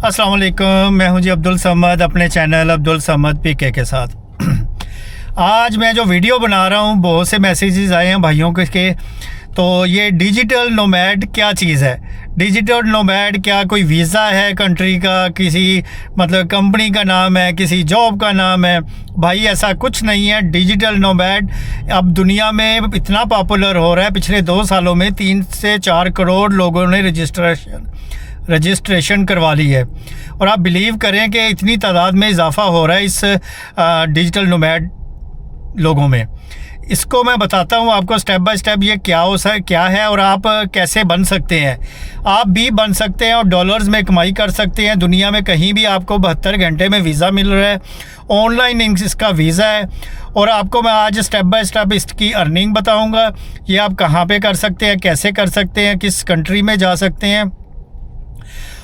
अस्सलाम वालेकुम, मैं हूं जी अब्दुल समद अपने चैनल अब्दुल समद पीके के साथ। आज मैं जो वीडियो बना रहा हूं, बहुत से मैसेजेस आए हैं भाइयों के। तो ये डिजिटल नोमैड क्या चीज़ है? डिजिटल नोमैड क्या कोई वीज़ा है कंट्री का, किसी मतलब कंपनी का नाम है, किसी जॉब का नाम है? भाई ऐसा कुछ नहीं है। डिजिटल नोमैड अब दुनिया में इतना पॉपुलर हो रहा है। पिछले 2 सालों में 3 से 4 करोड़ लोगों ने रजिस्ट्रेशन करवा ली है। और आप बिलीव करें कि इतनी तादाद में इजाफ़ा हो रहा है इस डिजिटल नोमैड लोगों में। इसको मैं बताता हूँ आपको स्टेप बाय स्टेप ये क्या है और आप कैसे बन सकते हैं। आप भी बन सकते हैं और डॉलर्स में कमाई कर सकते हैं। दुनिया में कहीं भी आपको 72 घंटे में वीज़ा मिल रहा है। ऑनलाइन इसका वीज़ा है और आपको मैं आज स्टेप बाय स्टेप इसकी अर्निंग बताऊँगा। ये आप कहाँ पे कर सकते हैं, कैसे कर सकते हैं, किस कंट्री में जा सकते हैं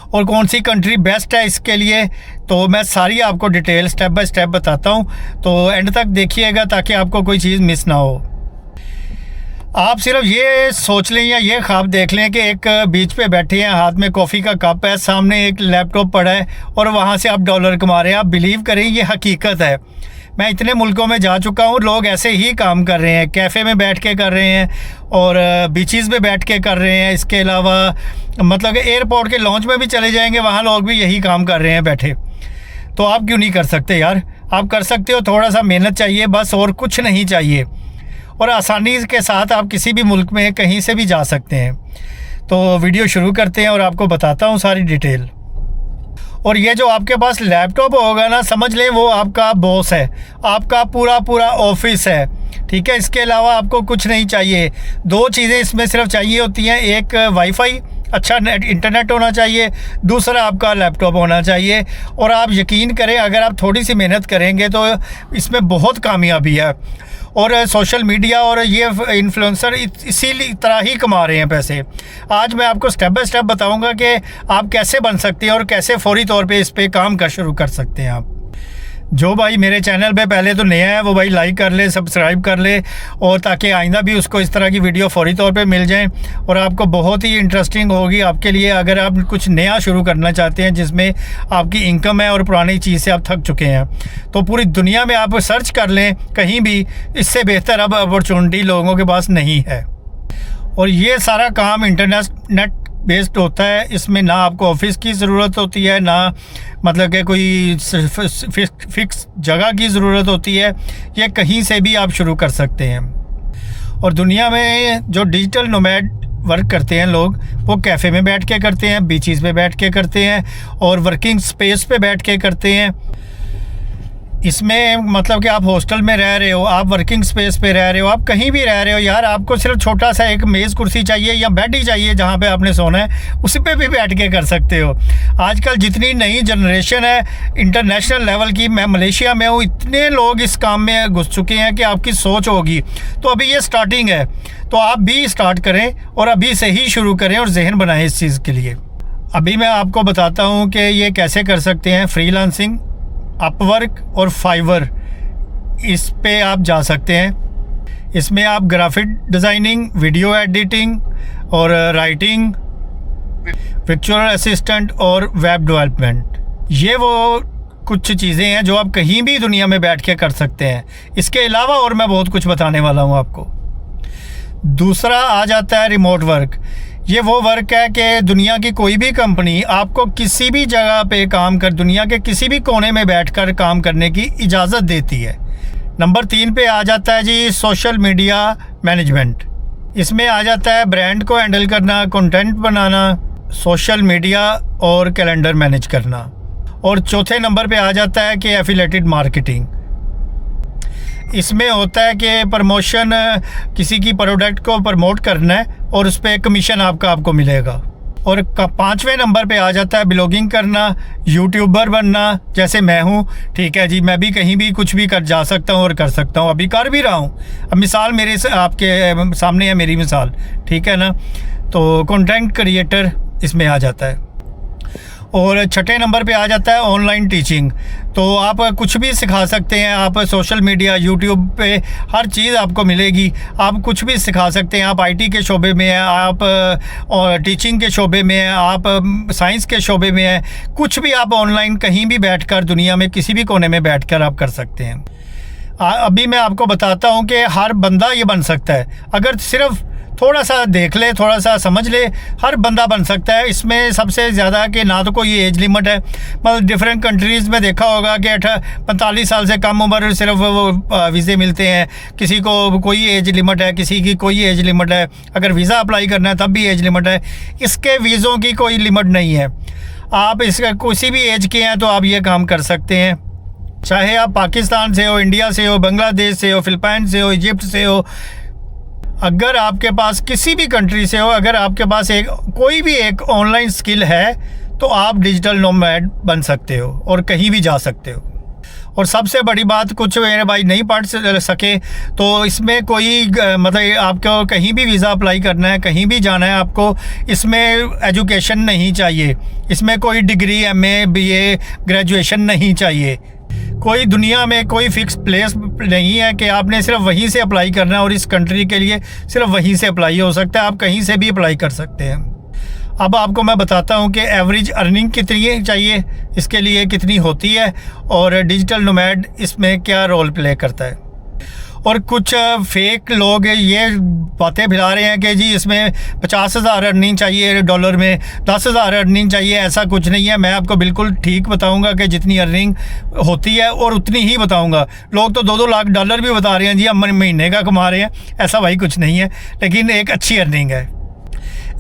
और कौन सी कंट्री बेस्ट है इसके लिए। तो मैं सारी आपको डिटेल स्टेप बाय स्टेप बताता हूँ, तो एंड तक देखिएगा ताकि आपको कोई चीज़ मिस ना हो। आप सिर्फ ये सोच लें या ये ख्वाब देख लें कि एक बीच पे बैठे हैं, हाथ में कॉफ़ी का कप है, सामने एक लैपटॉप पड़ा है और वहाँ से आप डॉलर कमा रहे हैं। आप बिलीव करें ये हकीकत है। मैं इतने मुल्कों में जा चुका हूँ, लोग ऐसे ही काम कर रहे हैं। कैफ़े में बैठ के कर रहे हैं और बीचेस पे बैठ के कर रहे हैं। इसके अलावा मतलब एयरपोर्ट के लॉन्च में भी चले जाएंगे, वहाँ लोग भी यही काम कर रहे हैं बैठे। तो आप क्यों नहीं कर सकते यार? आप कर सकते हो। थोड़ा सा मेहनत चाहिए बस, और कुछ नहीं चाहिए, और आसानी के साथ आप किसी भी मुल्क में कहीं से भी जा सकते हैं। तो वीडियो शुरू करते हैं और आपको बताता हूँ सारी डिटेल। और ये जो आपके पास लैपटॉप होगा ना, समझ लें वो आपका बॉस है, आपका पूरा ऑफिस है, ठीक है। इसके अलावा आपको कुछ नहीं चाहिए। 2 चीज़ें इसमें सिर्फ चाहिए होती हैं। एक वाईफाई, अच्छा नेट इंटरनेट होना चाहिए, दूसरा आपका लैपटॉप होना चाहिए। और आप यकीन करें, अगर आप थोड़ी सी मेहनत करेंगे तो इसमें बहुत कामयाबी है। और सोशल मीडिया और ये इन्फ्लुएंसर इसी तरह ही कमा रहे हैं पैसे। आज मैं आपको स्टेप बाय स्टेप बताऊंगा कि आप कैसे बन सकते हैं और कैसे फौरी तौर पे इस पे काम शुरू कर सकते हैं। आप जो भाई मेरे चैनल पे पहले तो नया है वो भाई लाइक कर ले, सब्सक्राइब कर ले, और ताकि आइंदा भी उसको इस तरह की वीडियो फौरी तौर पे मिल जाए और आपको बहुत ही इंटरेस्टिंग होगी आपके लिए। अगर आप कुछ नया शुरू करना चाहते हैं जिसमें आपकी इनकम है और पुरानी चीज़ से आप थक चुके हैं, तो पूरी दुनिया में आप सर्च कर लें, कहीं भी इससे बेहतर अब अपॉर्चुनिटी लोगों के पास नहीं है। और ये सारा काम इंटरनेट बेस्ड होता है। इसमें ना आपको ऑफिस की ज़रूरत होती है, ना मतलब कि कोई फिक्स जगह की ज़रूरत होती है। ये कहीं से भी आप शुरू कर सकते हैं। और दुनिया में जो डिजिटल नोमैड वर्क करते हैं लोग, वो कैफ़े में बैठ के करते हैं, बीचेस पे बैठ के करते हैं और वर्किंग स्पेस पे बैठ के करते हैं। इसमें मतलब कि आप हॉस्टल में रह रहे हो, आप वर्किंग स्पेस पे रह रहे हो, आप कहीं भी रह रहे हो यार, आपको सिर्फ छोटा सा एक मेज़ कुर्सी चाहिए या बेड ही चाहिए जहाँ पे आपने सोना है, उसी पे भी बैठ के कर सकते हो। आजकल जितनी नई जनरेशन है इंटरनेशनल लेवल की, मैं मलेशिया में हूँ, इतने लोग इस काम में घुस चुके हैं कि आपकी सोच होगी। तो अभी ये स्टार्टिंग है, तो आप भी स्टार्ट करें और अभी से ही शुरू करें और जहन बनाएं इस चीज़ के लिए। अभी मैं आपको बताता हूँ कि ये कैसे कर सकते हैं। फ्रीलांसिंग, अपवर्क और फाइवर, इस पे आप जा सकते हैं। इसमें आप ग्राफिक डिज़ाइनिंग, वीडियो एडिटिंग और राइटिंग, वर्चुअल असिस्टेंट और वेब डेवलपमेंट, ये वो कुछ चीज़ें हैं जो आप कहीं भी दुनिया में बैठ के कर सकते हैं। इसके अलावा और मैं बहुत कुछ बताने वाला हूँ आपको। दूसरा आ जाता है रिमोट वर्क। ये वो वर्क है कि दुनिया की कोई भी कंपनी आपको किसी भी जगह पे दुनिया के किसी भी कोने में बैठकर काम करने की इजाज़त देती है। नंबर 3 पे आ जाता है जी सोशल मीडिया मैनेजमेंट। इसमें आ जाता है ब्रांड को हैंडल करना, कंटेंट बनाना, सोशल मीडिया और कैलेंडर मैनेज करना। और चौथे नंबर पे आ जाता है कि एफिलिएटेड मार्केटिंग। इसमें होता है कि प्रमोशन, किसी की प्रोडक्ट को प्रमोट करना है और उस पर कमीशन आपको मिलेगा। और 5वें नंबर पे आ जाता है ब्लॉगिंग करना, यूट्यूबर बनना, जैसे मैं हूँ, ठीक है जी। मैं भी कहीं भी कुछ भी कर जा सकता हूँ और कर सकता हूँ, अभी कर भी रहा हूँ। अब मिसाल मेरे से आपके सामने है, मेरी मिसाल, ठीक है ना। तो कंटेंट क्रिएटर इसमें आ जाता है। और छठे नंबर पे आ जाता है ऑनलाइन टीचिंग। तो आप कुछ भी सिखा सकते हैं, आप सोशल मीडिया, यूट्यूब पे हर चीज़ आपको मिलेगी, आप कुछ भी सिखा सकते हैं। आप आईटी के शोबे में हैं, आप टीचिंग के शोबे में हैं, आप साइंस के शोबे में हैं, कुछ भी आप ऑनलाइन कहीं भी बैठकर दुनिया में किसी भी कोने में बैठकर आप कर सकते हैं। अभी मैं आपको बताता हूँ कि हर बंदा ये बन सकता है, अगर सिर्फ थोड़ा सा देख ले, थोड़ा सा समझ ले, हर बंदा बन सकता है। इसमें सबसे ज़्यादा कि ना तो कोई एज लिमिट है, मतलब डिफरेंट कंट्रीज़ में देखा होगा कि 45 साल से कम उम्र सिर्फ वो वीज़े मिलते हैं, किसी को कोई एज लिमिट है, किसी की कोई एज लिमिट है, अगर वीज़ा अप्लाई करना है तब भी एज लिमिट है। इसके वीज़ों की कोई लिमिट नहीं है, आप इसका किसी भी एज के हैं तो आप ये काम कर सकते हैं, चाहे आप पाकिस्तान से हो, इंडिया से हो, बांग्लादेश से हो, फिलिपाइन से हो, इजिप्ट से हो। अगर आपके पास किसी भी कंट्री से हो, अगर आपके पास कोई भी एक ऑनलाइन स्किल है तो आप डिजिटल नोमैड बन सकते हो और कहीं भी जा सकते हो। और सबसे बड़ी बात, कुछ मेरे भाई नहीं पढ़ सके तो इसमें कोई मतलब आपको कहीं भी वीज़ा अप्लाई करना है, कहीं भी जाना है, आपको इसमें एजुकेशन नहीं चाहिए, इसमें कोई डिग्री MA BA ग्रेजुएशन नहीं चाहिए। कोई दुनिया में कोई फ़िक्स प्लेस नहीं है कि आपने सिर्फ वहीं से अप्लाई करना है और इस कंट्री के लिए सिर्फ वहीं से अप्लाई हो सकता है, आप कहीं से भी अप्लाई कर सकते हैं। अब आपको मैं बताता हूं कि एवरेज अर्निंग कितनी चाहिए, इसके लिए कितनी होती है और डिजिटल नोमैड इसमें क्या रोल प्ले करता है। और कुछ फेक लोग ये बातें फैला रहे हैं कि जी इसमें 50,000 अर्निंग चाहिए डॉलर में, 10,000 अर्निंग चाहिए, ऐसा कुछ नहीं है। मैं आपको बिल्कुल ठीक बताऊंगा कि जितनी अर्निंग होती है और उतनी ही बताऊंगा। लोग तो 2-2 लाख डॉलर भी बता रहे हैं जी हम महीने का कमा रहे हैं, ऐसा भाई कुछ नहीं है, लेकिन एक अच्छी अर्निंग है।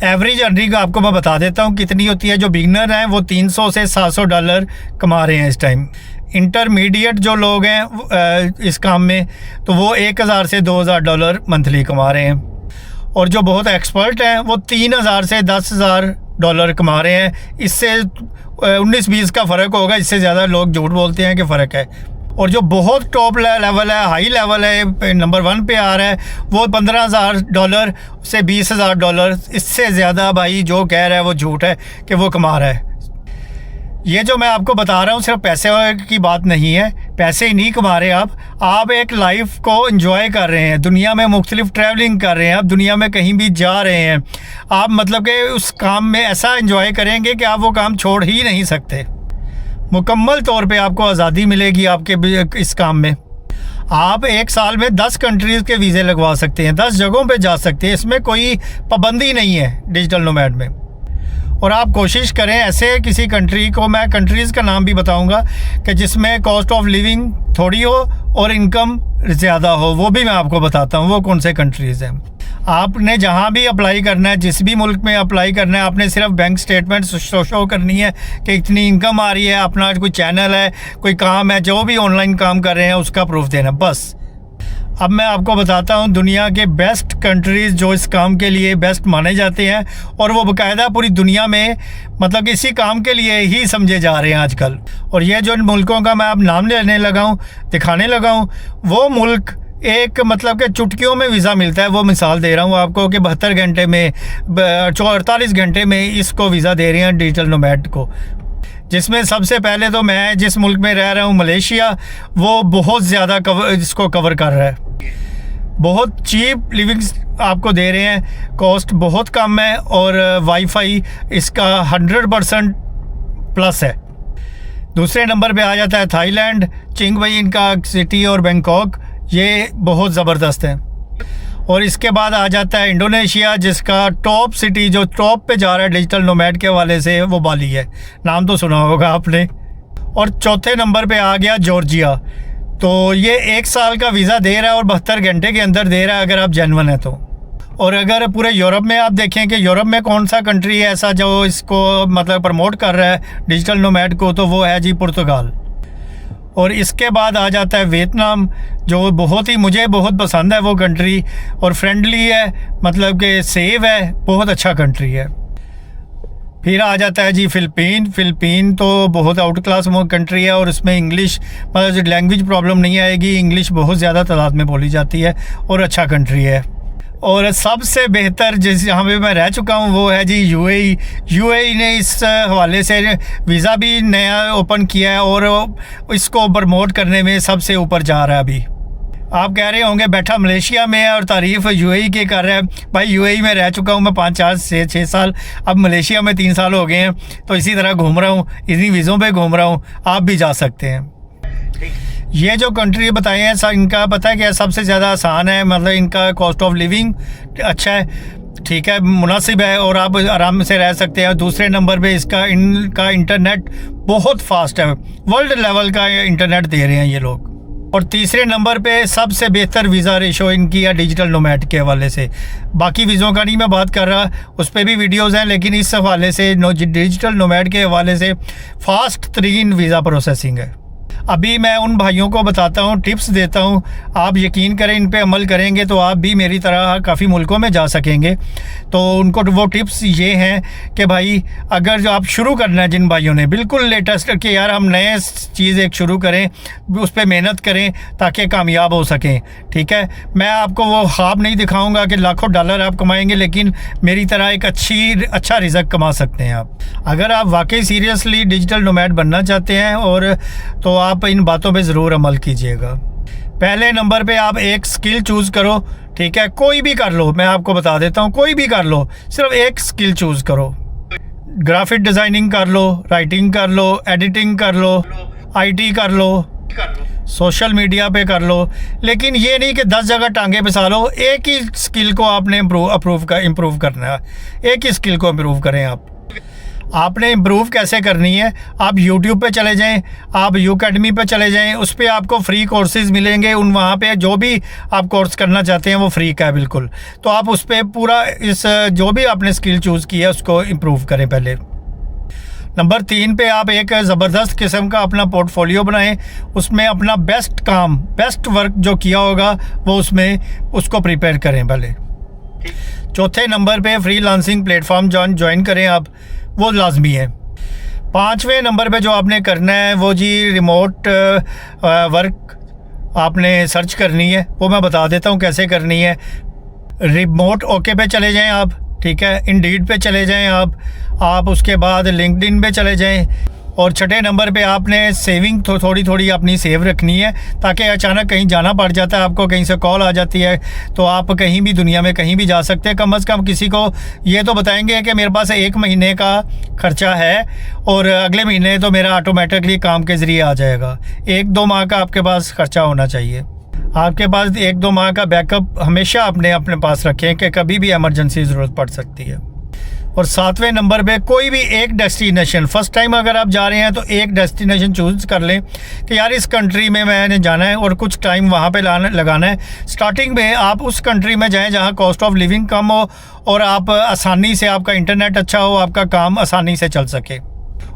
एवरेज अर्निंग आपको मैं बता देता हूँ कितनी होती है। जो बिगनर हैं वो 300 से 700 डॉलर कमा रहे हैं इस टाइम। इंटरमीडिएट जो लोग हैं इस काम में तो वो 1,000 से 2,000 डॉलर मंथली कमा रहे हैं। और जो बहुत एक्सपर्ट हैं वो 3,000 से 10,000 डॉलर कमा रहे हैं। इससे 19-20 का फ़र्क होगा, इससे ज़्यादा लोग झूठ बोलते हैं कि फ़र्क है। और जो बहुत टॉप लेवल है, हाई लेवल है, नंबर 1 पे आ रहा है, वो 15,000 डॉलर से 20,000 डॉलर, इससे ज़्यादा भाई जो कह रहा है वो झूठ है कि वो कमा रहा है। ये जो मैं आपको बता रहा हूँ सिर्फ पैसे की बात नहीं है, पैसे ही नहीं कमा रहे आप एक लाइफ को एंजॉय कर रहे हैं, दुनिया में मुख्तलिफ ट्रैवलिंग कर रहे हैं, आप दुनिया में कहीं भी जा रहे हैं। आप मतलब कि उस काम में ऐसा एंजॉय करेंगे कि आप वो काम छोड़ ही नहीं सकते। मुकम्मल तौर पे आपको आज़ादी मिलेगी आपके इस काम में। आप एक साल में 10 कंट्रीज़ के वीज़े लगवा सकते हैं, 10 जगहों पे जा सकते हैं, इसमें कोई पाबंदी नहीं है डिजिटल नोमैड में। और आप कोशिश करें ऐसे किसी कंट्री को, मैं कंट्रीज़ का नाम भी बताऊंगा, कि जिसमें कॉस्ट ऑफ लिविंग थोड़ी हो और इनकम ज़्यादा हो, वो भी मैं आपको बताता हूँ वो कौन से कंट्रीज़ हैं। आपने जहाँ भी अप्लाई करना है, जिस भी मुल्क में अप्लाई करना है, आपने सिर्फ बैंक स्टेटमेंट शो करनी है कि इतनी इनकम आ रही है, अपना कोई चैनल है, कोई काम है, जो भी ऑनलाइन काम कर रहे हैं उसका प्रूफ देना, बस। अब मैं आपको बताता हूँ दुनिया के बेस्ट कंट्रीज़ जो इस काम के लिए बेस्ट माने जाते हैं, और वो बाकायदा पूरी दुनिया में मतलब कि इसी काम के लिए ही समझे जा रहे हैं आजकल। और ये जो मुल्कों का मैं अब नाम लेने लगा हूँ, दिखाने लगा हूँ, वो मुल्क एक मतलब कि चुटकियों में वीज़ा मिलता है। वो मिसाल दे रहा हूँ आपको कि 72 घंटे में, 48 घंटे में इसको वीज़ा दे रहे हैं डिजिटल नोमैड को। जिसमें सबसे पहले तो मैं जिस मुल्क में रह रहा हूँ मलेशिया, वो बहुत ज़्यादा इसको कवर कर रहा है, बहुत चीप लिविंग आपको दे रहे हैं, कॉस्ट बहुत कम है और वाईफाई इसका 100% प्लस है। दूसरे नंबर पे आ जाता है थाईलैंड, चिंगमाई इनका सिटी और बैंकॉक, ये बहुत ज़बरदस्त है। और इसके बाद आ जाता है इंडोनेशिया, जिसका टॉप सिटी जो टॉप पे जा रहा है डिजिटल नोमैड के हवाले से, वो बाली है, नाम तो सुना होगा आपने। और चौथे नंबर पे आ गया जॉर्जिया, तो ये 1 साल का वीज़ा दे रहा है और 72 घंटे के अंदर दे रहा है अगर आप जेन्युइन है तो। और अगर पूरे यूरोप में आप देखें कि यूरोप में कौन सा कंट्री है ऐसा जो इसको मतलब प्रमोट कर रहा है डिजिटल नोमैड को, तो वो है जी पुर्तगाल। और इसके बाद आ जाता है वियतनाम, जो बहुत ही मुझे बहुत पसंद है वो कंट्री, और फ्रेंडली है, मतलब कि सेफ है, बहुत अच्छा कंट्री है। फिर आ जाता है जी फ़िलिपीन तो बहुत आउट क्लास कंट्री है और इसमें इंग्लिश मतलब लैंग्वेज प्रॉब्लम नहीं आएगी, इंग्लिश बहुत ज़्यादा तादाद में बोली जाती है और अच्छा कंट्री है। और सबसे बेहतर जिस जहाँ पे मैं रह चुका हूँ वो है जी यूएई ने इस हवाले से वीज़ा भी नया ओपन किया है और इसको प्रमोट करने में सबसे ऊपर जा रहा है अभी। आप कह रहे होंगे बैठा मलेशिया में है और तारीफ़ यूएई की कर रहा है। भाई यूएई में रह चुका हूँ मैं 5-6 साल, अब मलेशिया में 3 साल हो गए हैं, तो इसी तरह घूम रहा हूँ, इन्हीं वीज़ों पे घूम रहा हूँ। आप भी जा सकते हैं। ये जो कंट्री बताए हैं सब इनका पता है क्या सबसे ज़्यादा आसान है, मतलब इनका कॉस्ट ऑफ लिविंग अच्छा है, ठीक है, मुनासिब है और आप आराम से रह सकते हैं। दूसरे नंबर पे इनका इंटरनेट बहुत फास्ट है, वर्ल्ड लेवल का इंटरनेट दे रहे हैं ये लोग। और तीसरे नंबर पे सबसे बेहतर वीज़ा रेशो इनकी है डिजिटल नोमैड के हवाले से। बाकी वीज़ों का नहीं मैं बात कर रहा, उस पर भी वीडियोज़ हैं, लेकिन इस हवाले से डिजिटल नोमैड के हवाले से फास्ट तरीन वीज़ा प्रोसेसिंग है। अभी मैं उन भाइयों को बताता हूँ, टिप्स देता हूँ, आप यकीन करें इन पे अमल करेंगे तो आप भी मेरी तरह काफ़ी मुल्कों में जा सकेंगे। तो उनको वो टिप्स ये हैं कि भाई अगर जो आप शुरू करना है, जिन भाइयों ने बिल्कुल लेटेस्ट कि यार हम नए चीज़ एक शुरू करें, उस पर मेहनत करें ताकि कामयाब हो सकें, ठीक है। मैं आपको वो ख्वाब नहीं दिखाऊंगा कि लाखों डॉलर आप कमाएंगे, लेकिन मेरी तरह एक अच्छा रिज़्क कमा सकते हैं आप। अगर आप वाकई सीरियसली डिजिटल नोमैड बनना चाहते हैं और तो आप इन बातों पे ज़रूर अमल कीजिएगा। पहले नंबर पे आप एक स्किल चूज़ करो, ठीक है, कोई भी कर लो, मैं आपको बता देता हूँ, कोई भी कर लो, सिर्फ एक स्किल चूज़ करो। ग्राफिक डिज़ाइनिंग कर लो, राइटिंग कर लो, एडिटिंग कर लो, आईटी कर लो, सोशल मीडिया पे कर लो, लेकिन ये नहीं कि 10 जगह टांगे पिसा लो। एक ही स्किल को आपने इम्प्रूव करना है, एक ही स्किल को इम्प्रूव करें आप। आपने इम्प्रूव कैसे करनी है, आप यूट्यूब पे चले जाएं, आप यूकेडमी पे चले जाएं, उस पर आपको फ्री कोर्सेज़ मिलेंगे। वहाँ पे जो भी आप कोर्स करना चाहते हैं वो फ्री का है बिल्कुल। तो आप उस पर पूरा इस जो भी आपने स्किल चूज़ की है उसको इम्प्रूव करें पहले। नंबर 3 पे आप एक ज़बरदस्त किस्म का अपना पोर्टफोलियो बनाएं, उसमें अपना बेस्ट वर्क जो किया होगा वो उसको प्रिपेयर करें पहले। चौथे नंबर पे फ्रीलांसिंग प्लेटफॉर्म ज्वाइन करें आप, वो लाजमी है। 5वें नंबर पे जो आपने करना है वो जी रिमोट वर्क आपने सर्च करनी है, वो मैं बता देता हूँ कैसे करनी है। रिमोट ओके पे चले जाएं आप, ठीक है, इंडीड पे चले जाएं आप उसके बाद लिंक्डइन पे चले जाएं। और छठे नंबर पे आपने सेविंग थोड़ी अपनी सेव रखनी है, ताकि अचानक कहीं जाना पड़ जाता है, आपको कहीं से कॉल आ जाती है, तो आप कहीं भी दुनिया में कहीं भी जा सकते हैं। कम से कम किसी को ये तो बताएंगे कि मेरे पास 1 महीने का खर्चा है और अगले महीने तो मेरा ऑटोमेटिकली काम के ज़रिए आ जाएगा। 1-2 माह का आपके पास खर्चा होना चाहिए। आपके पास 1-2 माह का बैकअप हमेशा अपने पास रखें कि कभी भी इमरजेंसी ज़रूरत पड़ सकती है। और 7वें नंबर पे कोई भी एक डेस्टिनेशन, फर्स्ट टाइम अगर आप जा रहे हैं तो एक डेस्टिनेशन चूज़ कर लें कि यार इस कंट्री में मैंने जाना है और कुछ टाइम वहाँ पे लगाना है। स्टार्टिंग में आप उस कंट्री में जाएं जहाँ कॉस्ट ऑफ लिविंग कम हो और आप आसानी से, आपका इंटरनेट अच्छा हो, आपका काम आसानी से चल सके।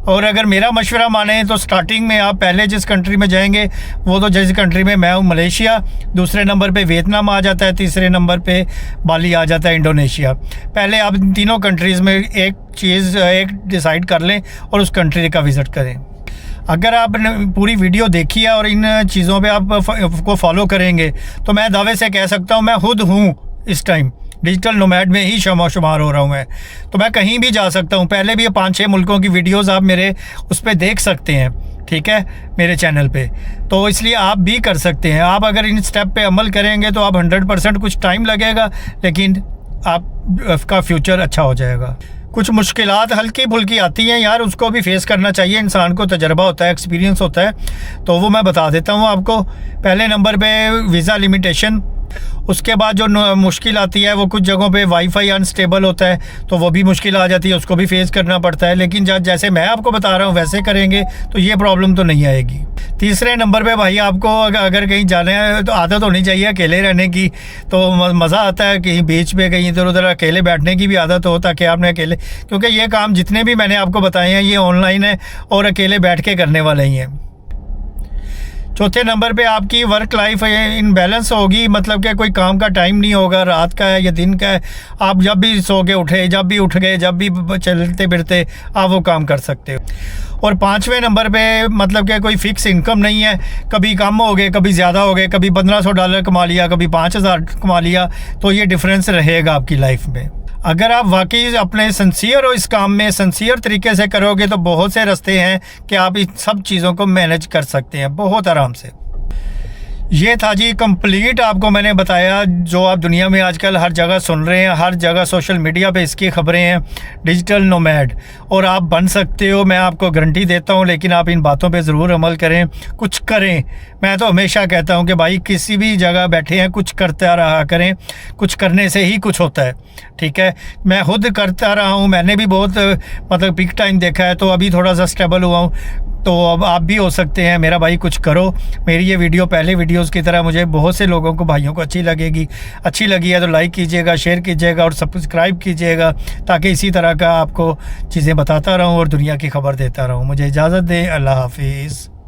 और अगर मेरा मशवरा माने तो स्टार्टिंग में आप पहले जिस कंट्री में जाएंगे वो तो जिस कंट्री में मैं हूँ मलेशिया, दूसरे नंबर पे वियतनाम आ जाता है, तीसरे नंबर पे बाली आ जाता है, इंडोनेशिया। पहले आप इन तीनों कंट्रीज़ में एक डिसाइड कर लें और उस कंट्री का विज़िट करें। अगर आपने पूरी वीडियो देखी है और इन चीज़ों पे आप को फॉलो करेंगे तो मैं दावे से कह सकता हूँ मैं खुद हूँ इस टाइम डिजिटल नोमैड में ही शुमार हो रहा हूँ मैं, तो मैं कहीं भी जा सकता हूँ। पहले भी ये 5-6 मुल्कों की वीडियोस आप मेरे उस पर देख सकते हैं, ठीक है, मेरे चैनल पे। तो इसलिए आप भी कर सकते हैं। आप अगर इन स्टेप पे अमल करेंगे तो आप 100%, कुछ टाइम लगेगा लेकिन आपका फ्यूचर अच्छा हो जाएगा। कुछ मुश्किलात हल्की फुल्की आती हैं यार, उसको भी फेस करना चाहिए, इंसान को तजर्बा होता है, एक्सपीरियंस होता है, तो वो मैं बता देता हूँ आपको। पहले नंबर पे वीज़ा लिमिटेशन, उसके बाद जो मुश्किल आती है वो कुछ जगहों पे वाईफाई अनस्टेबल होता है, तो वो भी मुश्किल आ जाती है, उसको भी फेस करना पड़ता है। लेकिन जैसे मैं आपको बता रहा हूँ वैसे करेंगे तो ये प्रॉब्लम तो नहीं आएगी। तीसरे नंबर पे भाई आपको अगर कहीं जाना है तो आदत होनी चाहिए अकेले रहने की, तो मज़ा आता है कहीं बीच पे कहीं इधर उधर अकेले बैठने की भी आदत हो, ताकि आपने अकेले, क्योंकि ये काम जितने भी मैंने आपको बताए हैं ये ऑनलाइन है और अकेले बैठ के करने वाले ही हैं। चौथे नंबर पे आपकी वर्क लाइफ इनबैलेंस होगी, मतलब कि कोई काम का टाइम नहीं होगा, रात का है या दिन का है, आप जब भी सो के उठे, जब भी उठ गए, जब भी चलते फिरते आप वो काम कर सकते हो। और 5वें नंबर पे मतलब कि कोई फ़िक्स इनकम नहीं है, कभी कम हो गए, कभी ज़्यादा हो गए, कभी $1500 कमा लिया, कभी 5000 कमा लिया, तो ये डिफरेंस रहेगा आपकी लाइफ में। अगर आप वाकई अपने सिंसियर हो इस काम में, सिंसियर तरीके से करोगे, तो बहुत से रास्ते हैं कि आप इन सब चीज़ों को मैनेज कर सकते हैं बहुत आराम से। ये था जी कंप्लीट, आपको मैंने बताया जो आप दुनिया में आजकल हर जगह सुन रहे हैं, हर जगह सोशल मीडिया पे इसकी खबरें हैं, डिजिटल नोमैड। और आप बन सकते हो, मैं आपको गारंटी देता हूँ, लेकिन आप इन बातों पे ज़रूर अमल करें, कुछ करें। मैं तो हमेशा कहता हूँ कि भाई किसी भी जगह बैठे हैं, कुछ करता रहा करें, कुछ करने से ही कुछ होता है, ठीक है। मैं खुद करता रहा हूँ, मैंने भी बहुत मतलब पीक टाइम देखा है, तो अभी थोड़ा सा स्टेबल हुआ हूँ, तो अब आप भी हो सकते हैं। मेरा भाई कुछ करो। मेरी ये वीडियो पहले वीडियोस की तरह मुझे बहुत से लोगों को, भाइयों को अच्छी लगी है तो लाइक कीजिएगा, शेयर कीजिएगा और सब्सक्राइब कीजिएगा, ताकि इसी तरह का आपको चीज़ें बताता रहूं और दुनिया की खबर देता रहूं। मुझे इजाज़त दें, अल्लाह हाफिज़।